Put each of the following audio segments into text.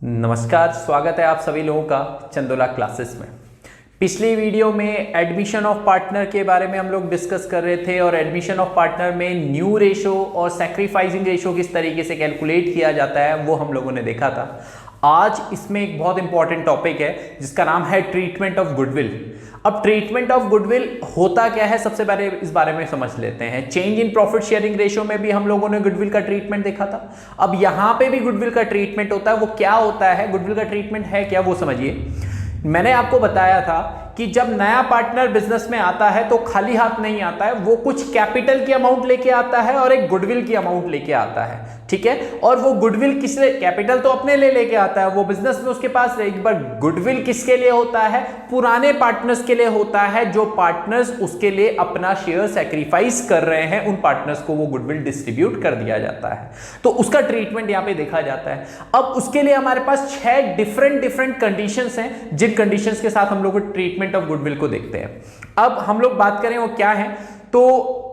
नमस्कार, स्वागत है आप सभी लोगों का चंदोला क्लासेस में। पिछली वीडियो में एडमिशन ऑफ पार्टनर के बारे में हम लोग डिस्कस कर रहे थे और एडमिशन ऑफ पार्टनर में न्यू रेशो और सैक्रिफाइसिंग रेशो किस तरीके से कैलकुलेट किया जाता है वो हम लोगों ने देखा था। आज इसमें एक बहुत इंपॉर्टेंट टॉपिक है जिसका नाम है ट्रीटमेंट ऑफ गुडविल। अब ट्रीटमेंट ऑफ गुडविल होता क्या है, सबसे पहले इस बारे में समझ लेते हैं। Change in profit sharing ratio में भी हम लोगों ने गुडविल का ट्रीटमेंट देखा था। अब यहां पे भी गुडविल का ट्रीटमेंट होता है। वो क्या होता है, गुडविल का ट्रीटमेंट है क्या, वो समझिए। मैंने आपको बताया था कि जब नया पार्टनर बिजनेस में आता है तो खाली हाथ नहीं आता है, वो कुछ कैपिटल की अमाउंट लेके आता है और एक गुडविल की अमाउंट लेके आता है, ठीक है। और वो गुडविल किससे, कैपिटल तो अपने लिए लेके आता है, वो बिजनेस में उसके पास एक बार गुडविल किसके लिए होता है, पुराने पार्टनर्स के लिए होता है। जो पार्टनर्स उसके लिए अपना शेयर सैक्रिफाइस कर रहे हैं, उन पार्टनर्स को वो गुडविल डिस्ट्रीब्यूट कर दिया जाता है। तो उसका ट्रीटमेंट यहां पे देखा जाता है। अब उसके लिए हमारे पास 6 डिफरेंट कंडीशंस हैं, जिन कंडीशंस के साथ हम लोग ट्रीटमेंट ऑफ गुडविल को देखते हैं। अब हम लोग बात करें वो क्या है, तो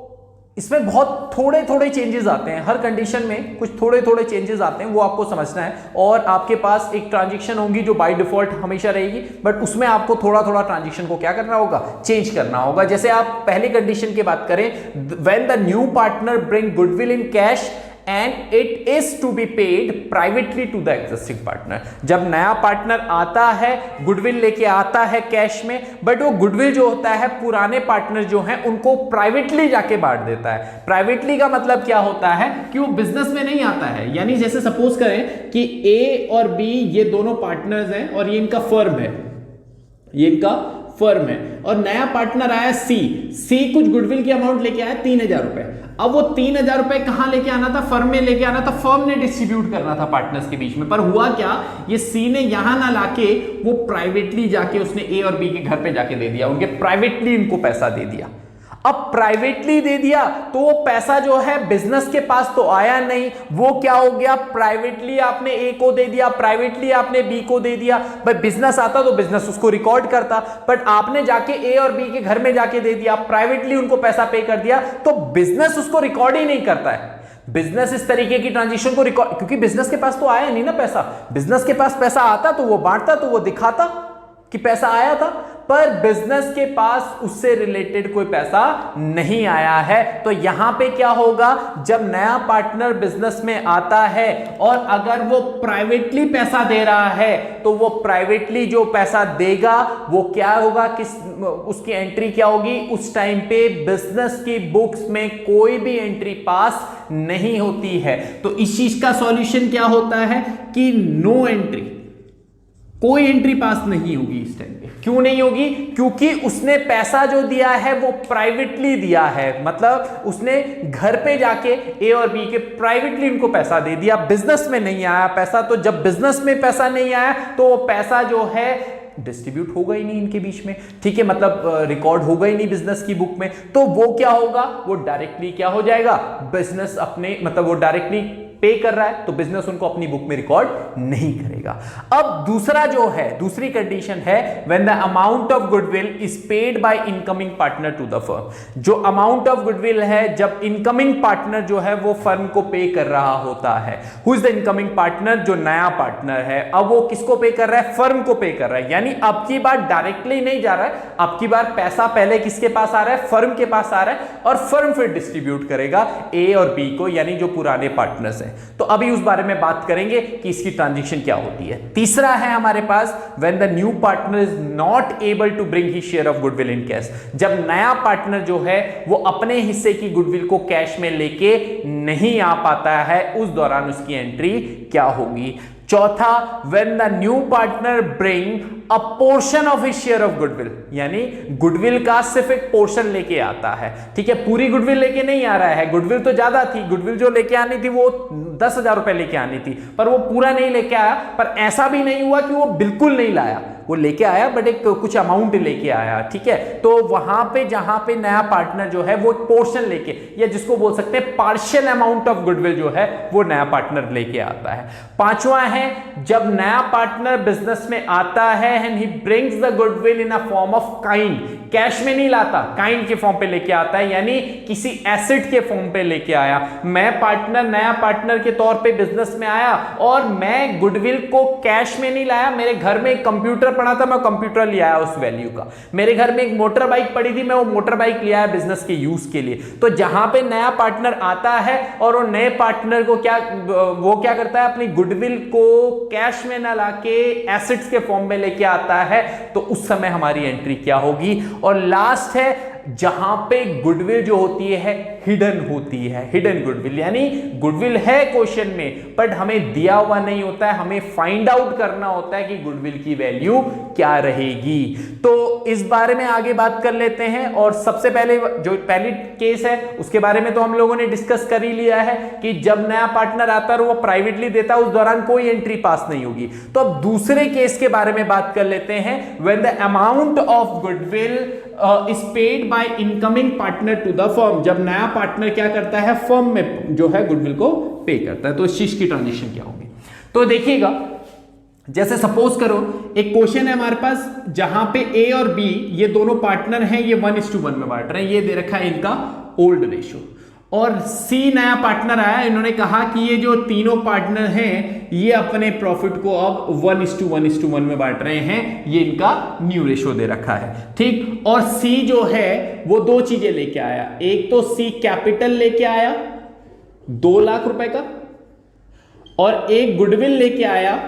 इसमें बहुत थोड़े चेंजेस आते हैं। हर कंडीशन में कुछ थोड़े चेंजेस आते हैं, वो आपको समझना है। और आपके पास एक ट्रांजैक्शन होगी जो बाय डिफॉल्ट हमेशा रहेगी, बट उसमें आपको थोड़ा ट्रांजैक्शन को क्या करना होगा, चेंज करना होगा। जैसे आप पहली कंडीशन की बात करें, when the new partner bring goodwill in cash and it is to be paid privately to the existing partner। जब नया पार्टनर आता है गुडविल लेके आता है कैश में, बट वो गुडविल जो होता है पुराने पार्टनर जो हैं उनको प्राइवेटली जाके बांट देता है। प्राइवेटली का मतलब क्या होता है कि वो बिजनेस में नहीं आता है। यानी जैसे सपोज करें कि ए और बी ये दोनों पार्टनर्स हैं और ये इनका फर्म है, ये इनका फर्म है, और नया पार्टनर आया सी कुछ गुडविल की अमाउंट लेके आया 3000 रुपए। अब वो 3000 रुपए कहां लेके आना था, फर्म में लेके आना था, फर्म ने डिस्ट्रीब्यूट करना था पार्टनर्स के बीच में। पर हुआ क्या, ये सी ने यहां ना लाके वो प्राइवेटली जाके उसने ए और बी के घर पे जाके दे दिया, उनके प्राइवेटली इनको पैसा दे दिया। अब प्राइवेटली दे दिया तो वो पैसा जो है बिजनेस के पास तो आया नहीं, वो क्या हो गया, प्राइवेटली आपने ए को दे दिया, प्राइवेटली आपने बी को दे दिया। भाई बिजनेस आता तो बिजनेस उसको रिकॉर्ड करता, बट आपने जाके ए और बी के घर में जाके दे दिया, प्राइवेटली उनको पैसा पे कर दिया, तो बिजनेस उसको रिकॉर्ड ही नहीं करता है। बिजनेस इस तरीके की ट्रांजेक्शन को रिकॉर्ड, क्योंकि बिजनेस के पास तो आया नहीं ना पैसा। बिजनेस के पास पैसा आता तो वो बांटता, तो वो दिखाता कि पैसा आया था, पर बिजनेस के पास उससे रिलेटेड कोई पैसा नहीं आया है। तो यहां पे क्या होगा, जब नया पार्टनर बिजनेस में आता है और अगर वो प्राइवेटली पैसा दे रहा है, तो वो प्राइवेटली जो पैसा देगा वो क्या होगा, किस उसकी एंट्री क्या होगी, उस टाइम पे बिजनेस की बुक्स में कोई भी एंट्री पास नहीं होती है। तो इस चीज का सॉल्यूशन क्या होता है कि नो एंट्री, कोई एंट्री पास नहीं होगी इस टाइम पे। क्यों नहीं होगी, क्योंकि उसने पैसा जो दिया है वो प्राइवेटली दिया है, मतलब उसने घर पे जाके ए और बी के प्राइवेटली उनको पैसा दे दिया, बिजनेस में नहीं आया पैसा। तो जब बिजनेस में पैसा नहीं आया तो वो पैसा जो है डिस्ट्रीब्यूट होगा ही नहीं इनके बीच में, ठीक है, मतलब रिकॉर्ड होगा ही नहीं बिजनेस की बुक में। तो वो क्या होगा, वो डायरेक्टली क्या हो जाएगा, बिजनेस अपने, मतलब वो डायरेक्टली पे कर रहा है तो बिजनेस उनको अपनी बुक में रिकॉर्ड नहीं करेगा। अब दूसरा जो है, दूसरी कंडीशन है, when the amount of goodwill is paid by incoming partner to the firm. जो अमाउंट ऑफ गुडविल है जब इनकमिंग पार्टनर जो है वो फर्म को पे कर रहा होता है। Who is the incoming partner, जो नया पार्टनर है। अब वो किसको पे कर रहा है, फर्म को पे कर रहा है। यानी अब की बार डायरेक्टली नहीं जा रहा है, अब की बार पैसा पहले किसके पास आ रहा है, फर्म के पास आ रहा है, और फर्म फिर डिस्ट्रीब्यूट करेगा ए और बी को, यानी जो पुराने पार्टनर्स हैं। तो अभी उस बारे में बात करेंगे कि इसकी ट्रांजैक्शन क्या होती है। तीसरा है हमारे पास, when the new partner is not able to bring his share of goodwill in cash. जब नया पार्टनर जो है वो अपने हिस्से की गुडविल को कैश में लेके नहीं आ पाता है, उस दौरान उसकी एंट्री क्या होगी। चौथा, when the new partner bring a portion of his share of goodwill, यानी गुडविल का सिर्फ एक पोर्शन लेके आता है, ठीक है, पूरी गुडविल लेके नहीं आ रहा है। गुडविल तो ज्यादा थी, गुडविल जो लेके आनी थी वो 10,000 रुपए लेके आनी थी, पर वो पूरा नहीं लेके आया। पर ऐसा भी नहीं हुआ कि वो बिल्कुल नहीं लाया, वो लेके आया बट एक कुछ अमाउंट लेके आया, ठीक है। तो वहां पे जहां पे नया पार्टनर जो है वो पोर्शन लेके, या जिसको बोल सकते हैं पार्शियल अमाउंट ऑफ गुडविल जो है वो नया पार्टनर लेके आता है। पांचवा है, जब नया पार्टनर बिजनेस में आता है है and he brings the goodwill in a form of kind, cash में नहीं लाता, काइंड के फॉर्म पे लेके आता है, यानी किसी एसेट के फॉर्म पे लेके आया। मैं पार्टनर, नया पार्टनर के तौर पे बिजनेस में आया और मैं गुडविल को कैश में नहीं लाया। मेरे घर में एक कंप्यूटर पड़ा था, मैं कंप्यूटर ले आया उस वैल्यू का। मेरे घर में एक मोटर बाइक पड़ी थी, मैं वो मोटर बाइक ले आया बिजनेस के यूज के लिए। तो जहां पे नया पार्टनर आता है और वो नए पार्टनर को क्या करता है, अपनी गुडविल को कैश में ना लाके एसेट्स के फॉर्म में लेके आता है, तो उस समय हमारी एंट्री क्या होगी। और लास्ट है जहां पे गुडविल जो होती है हिडन होती है, हिडन गुडविल, यानी गुडविल है क्वेश्चन में बट हमें दिया हुआ नहीं होता है, हमें फाइंड आउट करना होता है कि गुडविल की वैल्यू क्या रहेगी। तो इस बारे में आगे बात कर लेते हैं। और सबसे पहले जो पहली केस है उसके बारे में तो हम लोगों ने डिस्कस कर ही लिया है कि जब नया पार्टनर आता है और वो प्राइवेटली देता है, उस दौरान कोई एंट्री पास नहीं होगी। तो अब दूसरे केस के बारे में बात कर लेते हैं, when the amount of goodwill is paid by incoming partner to the firm, जब नया पार्टनर क्या करता है, फर्म में जो है गुडविल को पे करता है। तो इस चीज की ट्रांजेक्शन क्या होगी, तो देखिएगा, जैसे सपोज करो एक क्वेश्चन है हमारे पास जहां पे ए और बी ये दोनों पार्टनर हैं, ये 1:1 में बांट रहे हैं, ये दे रखा है इनका ओल्ड रेशो। और सी नया पार्टनर आया, इन्होंने कहा कि ये जो तीनों पार्टनर हैं ये अपने प्रॉफिट को अब 1:1 में बांट रहे हैं, ये इनका न्यू रेशो दे रखा है, ठीक। और सी जो है वो दो चीजें लेके आया, एक तो सी कैपिटल लेके आया 2 लाख रुपए का, और एक गुडविल लेके आया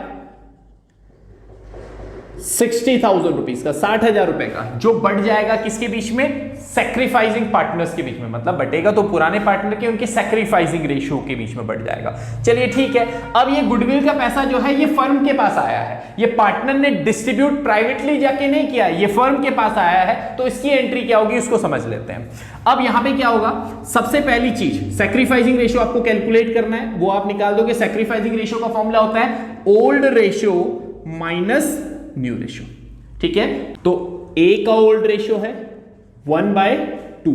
60,000 रुपीज का, 60,000 रुपए का, जो बढ़ जाएगा किसके बीच में, सैक्रिफाइसिंग पार्टनर्स के बीच में, मतलब बढ़ेगा तो पुराने पार्टनर के उनके सैक्रिफाइसिंग रेशियो के बीच में बढ़ जाएगा। चलिए ठीक है, अब ये गुडविल का पैसा जो है ये फर्म के पास आया है, ये पार्टनर ने डिस्ट्रीब्यूट प्राइवेटली जाके नहीं किया, ये फर्म के पास आया है, तो इसकी एंट्री क्या होगी उसको समझ लेते हैं। अब यहां पे क्या होगा, सबसे पहली चीज सैक्रिफाइसिंग रेशियो आपको कैलकुलेट करना है, वो आप निकाल दोगे। सैक्रिफाइसिंग रेशियो का फॉर्मूला होता है old ratio minus new ratio, ठीक है। तो ए का ओल्ड रेशियो है 1/2,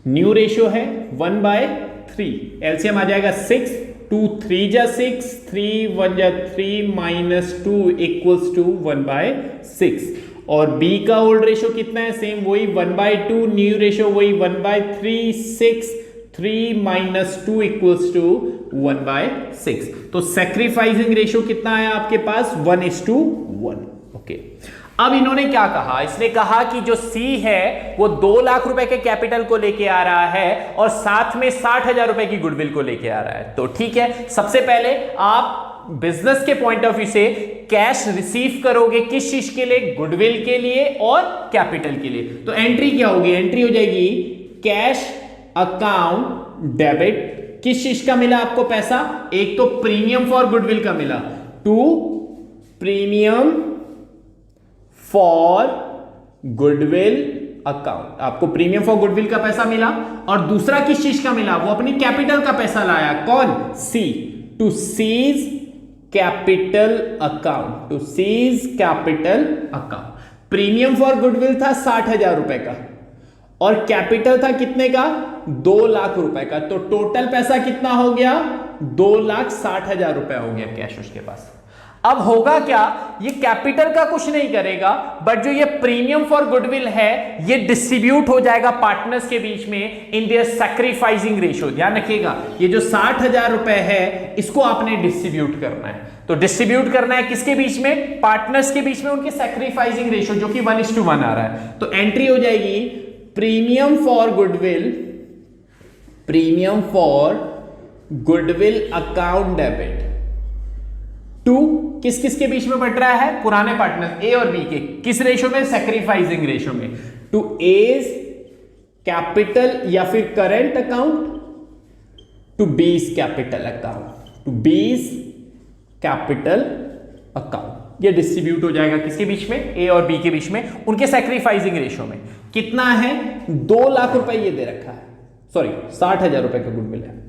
न्यू रेशियो है 1/3, एलसीएम आ जाएगा 6, 2 3 जा 6, 3 1 जा 3 -2 इक्वल्स टू 1/6। और बी का ओल्ड रेशियो कितना है, सेम वही 1/2, न्यू रेशियो वही 1/3, 6 3 -2 इक्वल्स टू 1/6। तो सैक्रिफाइसिंग रेशियो कितना है आपके पास, 1:1, ओके। अब इन्होंने क्या कहा, इसने कहा कि जो सी है वो 2 लाख रुपए के कैपिटल को लेके आ रहा है और साथ में 60,000 रुपए की गुडविल को लेके आ रहा है। तो ठीक है, सबसे पहले आप बिजनेस के पॉइंट ऑफ व्यू से कैश रिसीव करोगे, किस चीज के लिए, गुडविल के लिए और कैपिटल के लिए। तो एंट्री क्या होगी, एंट्री हो जाएगी कैश अकाउंट डेबिट, किस चीज का मिला आपको पैसा, एक तो प्रीमियम फॉर गुडविल का मिला, to premium for goodwill account, आपको प्रीमियम फॉर गुडविल का पैसा मिला। और दूसरा किस चीज का मिला, वो अपनी कैपिटल का पैसा लाया, कौन, C, to C's capital account, to C's capital account. Premium for goodwill था 60,000 रुपए का और कैपिटल था कितने का, 2 लाख रुपए का। तो टोटल पैसा कितना हो गया, 2,60,000 रुपए हो गया कैश उसके पास। अब होगा क्या, ये कैपिटल का कुछ नहीं करेगा बट जो ये प्रीमियम फॉर गुडविल है ये डिस्ट्रीब्यूट हो जाएगा पार्टनर्स के बीच में इन देयर सैक्रिफाइसिंग रेशियो। ध्यान रखिएगा, ये जो 60,000 रुपए है इसको आपने डिस्ट्रीब्यूट करना है। तो डिस्ट्रीब्यूट करना है किसके बीच में, पार्टनर्स के बीच में, उनके सैक्रिफाइसिंग रेशियो जो कि 1:1 आ रहा है। तो एंट्री हो जाएगी premium for goodwill, premium for goodwill account debit to किस किस के बीच में बट रहा है, पुराने पार्टनर ए और बी के, किस रेशियो में, सैक्रिफाइसिंग रेशियो में, टू एज कैपिटल या फिर current account, to B's capital account, to B's capital account. ये डिस्ट्रीब्यूट हो जाएगा किसके बीच में, ए और बी के बीच में, उनके सैक्रिफाइसिंग रेशियो में। कितना है, 2 लाख रुपए ये दे रखा है, सॉरी 60,000 रुपए का गुडविल है,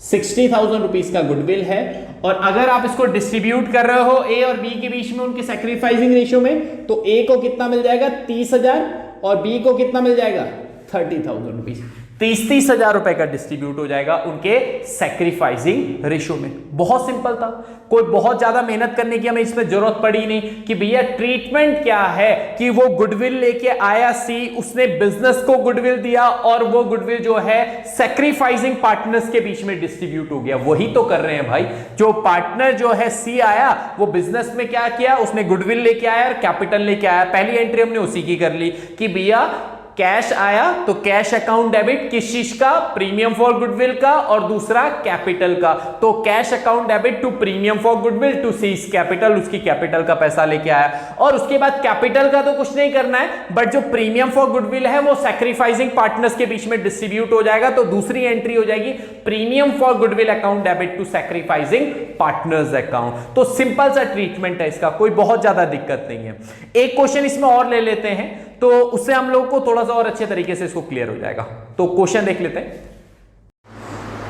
60,000 रुपीज का गुडविल है। और अगर आप इसको डिस्ट्रीब्यूट कर रहे हो ए और बी के बीच में उनके सैक्रिफाइसिंग रेशियो में, तो ए को कितना मिल जाएगा 30,000 और बी को कितना मिल जाएगा 30,000 रुपीज। 30-30 हजार रुपए का डिस्ट्रीब्यूट हो जाएगा उनके सैक्रिफाइसिंग रेशो में। बहुत सिंपल था, कोई बहुत ज्यादा मेहनत करने की हमें इसमें जरूरत पड़ी नहीं कि भैया ट्रीटमेंट क्या है कि वो गुडविल लेके आया सी, उसने बिजनेस को गुडविल दिया और वो गुडविल जो है सैक्रिफाइसिंग पार्टनर्स के बीच में डिस्ट्रीब्यूट हो गया। वही तो कर रहे हैं भाई। जो पार्टनर जो है सी आया, वो बिजनेस में क्या किया, उसने गुडविल लेके आया और कैपिटल लेके आया। पहली एंट्री हमने उसी की कर ली कि भैया कैश आया तो कैश अकाउंट डेबिट किस चीज का, प्रीमियम फॉर गुडविल का, और दूसरा कैपिटल का। तो cash account debit to premium for goodwill to C's capital, उसकी कैपिटल का पैसा लेके आया। और उसके बाद कैपिटल का तो कुछ नहीं करना है, बट जो प्रीमियम फॉर गुडविल है वो सैक्रिफाइसिंग पार्टनर्स के बीच में डिस्ट्रीब्यूट हो जाएगा। तो दूसरी एंट्री हो जाएगी premium for goodwill account debit to sacrificing partners account. तो सिंपल सा ट्रीटमेंट है इसका, कोई बहुत ज्यादा दिक्कत नहीं है। एक क्वेश्चन इसमें और ले लेते हैं तो उससे हम लोग को थोड़ा सा और अच्छे तरीके से इसको क्लियर हो जाएगा। तो क्वेश्चन देख लेते हैं।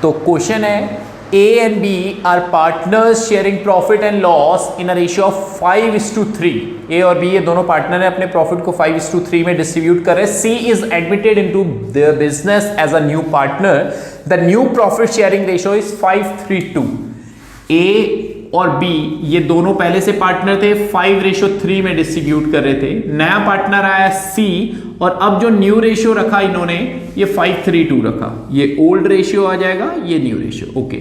तो क्वेश्चन है A and B are partners sharing profit and loss in a ratio of 5:3। A और B ये दोनों पार्टनर हैं, अपने प्रॉफिट को 5:3 में डिस्ट्रीब्यूट कर रहे हैं। C is admitted into the business as a new partner. The new profit sharing ratio is 5:3:2। A और B ये दोनों पहले से पार्टनर थे, 5:3 में डिस्ट्रीब्यूट कर रहे थे। नया पार्टनर आया C और अब जो न्यू रेशियो रखा इन्होंने ये 5:3:2 रखा। ये ओल्ड रेशियो आ जाएगा, ये न्यू रेशियो। ओके,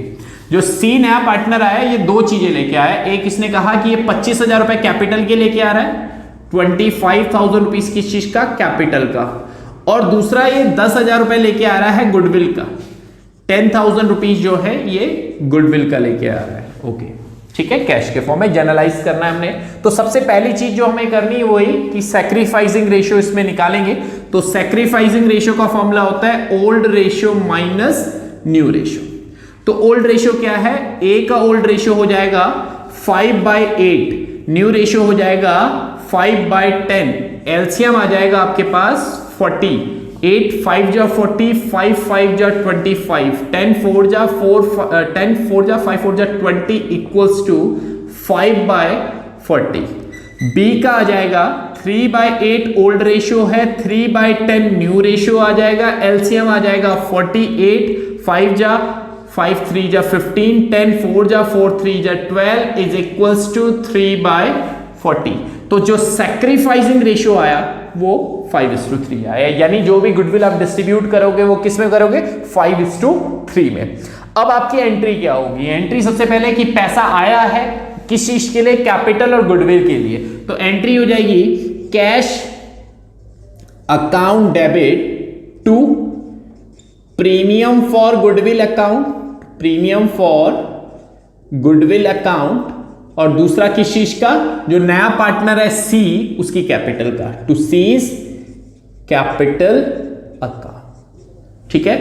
जो C नया पार्टनर आया ये दो चीजें लेके आया। एक इसने कहा कि ये 25,000 रुपए कैपिटल के लेके आ रहा है, 25,000 रुपीज किस चीज का, कैपिटल का। और दूसरा ये 10,000 रुपए लेके आ रहा है गुडविल का, 10,000 रुपीज जो है ये गुडविल का लेके आ रहा है। ओके ठीक है, कैश के फॉर्म में जनरलाइज करना है हमने। तो सबसे पहली चीज जो हमें करनी है वही कि सैक्रिफाइसिंग रेशियो इसमें निकालेंगे। तो सैक्रिफाइसिंग रेशियो का फॉर्मूला होता है old ratio minus new ratio. तो ओल्ड रेशियो क्या है, ए का ओल्ड रेशियो हो जाएगा 5/8, न्यू रेशियो हो जाएगा 5/10, एलसीएम आ जाएगा आपके पास 40। 8 5 जा 40, 5 5 जा 25, 10 4 जा 5 4 जा 20 इक्वल्स टू 5/40। बी का आ जाएगा 3/8 ओल्ड रेशियो है, 3/10 न्यू रेशियो आ जाएगा, एलसीएम आ जाएगा 48, 5 जा 5 3 जा 15, 10 4 जा 4 3 जा 12 इज इक्वल्स टू 3/40। तो जो सैक्रिफाइसिंग रेशियो आया वो 5:3 आया, यानी जो भी गुडविल आप डिस्ट्रीब्यूट करोगे वो किस में करोगे, 5:3 में। अब आपकी एंट्री क्या होगी, एंट्री सबसे पहले कि पैसा आया है किस चीज के लिए, कैपिटल और गुडविल के लिए। तो एंट्री हो जाएगी cash account debit to premium for goodwill account, premium for goodwill account, और दूसरा किस चीज का, जो नया पार्टनर है सी उसकी कैपिटल का, टू सीज कैपिटल अकाउंट। ठीक है,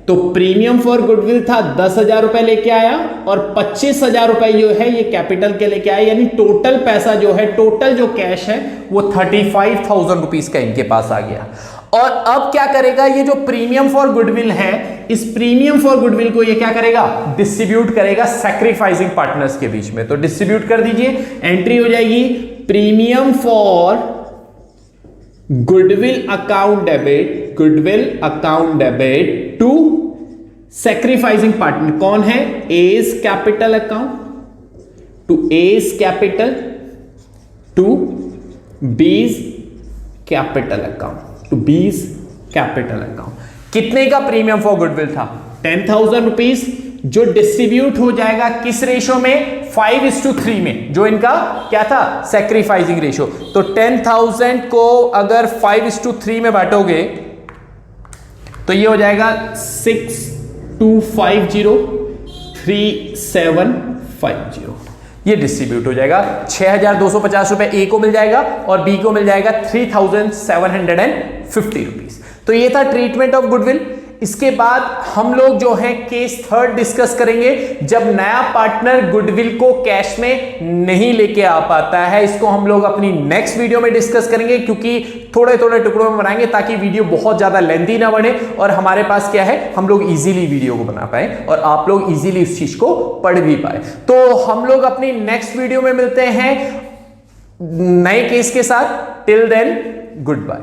तो प्रीमियम फॉर गुडविल था 10,000 रुपए लेके आया और 25,000 रुपए जो है ये कैपिटल के लेके आया, यानी टोटल पैसा जो है, टोटल जो कैश है वो 35,000 रुपीज का इनके पास आ गया। और अब क्या करेगा, ये जो प्रीमियम फॉर गुडविल है, इस प्रीमियम फॉर गुडविल को ये क्या करेगा, डिस्ट्रीब्यूट करेगा सैक्रिफाइसिंग पार्टनर्स के बीच में। तो डिस्ट्रीब्यूट कर दीजिए, एंट्री हो जाएगी premium for goodwill account debit, goodwill account debit to sacrificing partner. कौन है, A's capital account, to A's capital to B's capital account, to B's capital account. कितने का प्रीमियम फॉर गुडविल था, 10,000 रुपीज, जो डिस्ट्रीब्यूट हो जाएगा किस रेशो में, 5:3 में, जो इनका क्या था, सैक्रिफाइसिंग रेशो। तो 10,000 को अगर 5:3 में बांटोगे तो ये हो जाएगा 6,250, 3,750। ये डिस्ट्रीब्यूट हो जाएगा, 6,250 रुपए ए को मिल जाएगा और बी को मिल जाएगा 3,750 रुपीज। तो ये था ट्रीटमेंट ऑफ गुडविल। इसके बाद हम लोग जो है केस थर्ड डिस्कस करेंगे, जब नया पार्टनर गुडविल को कैश में नहीं लेके आ पाता है। इसको हम लोग अपनी नेक्स्ट वीडियो में डिस्कस करेंगे, क्योंकि थोड़े थोड़े टुकड़ों में बनाएंगे ताकि वीडियो बहुत ज्यादा लेंथी ना बने और हमारे पास क्या है, हम लोग इजीली वीडियो को बना पाए और आप लोग इजीली उस चीज को पढ़ भी पाए। तो हम लोग अपनी नेक्स्ट वीडियो में मिलते हैं नए केस के साथ। Till then good bye.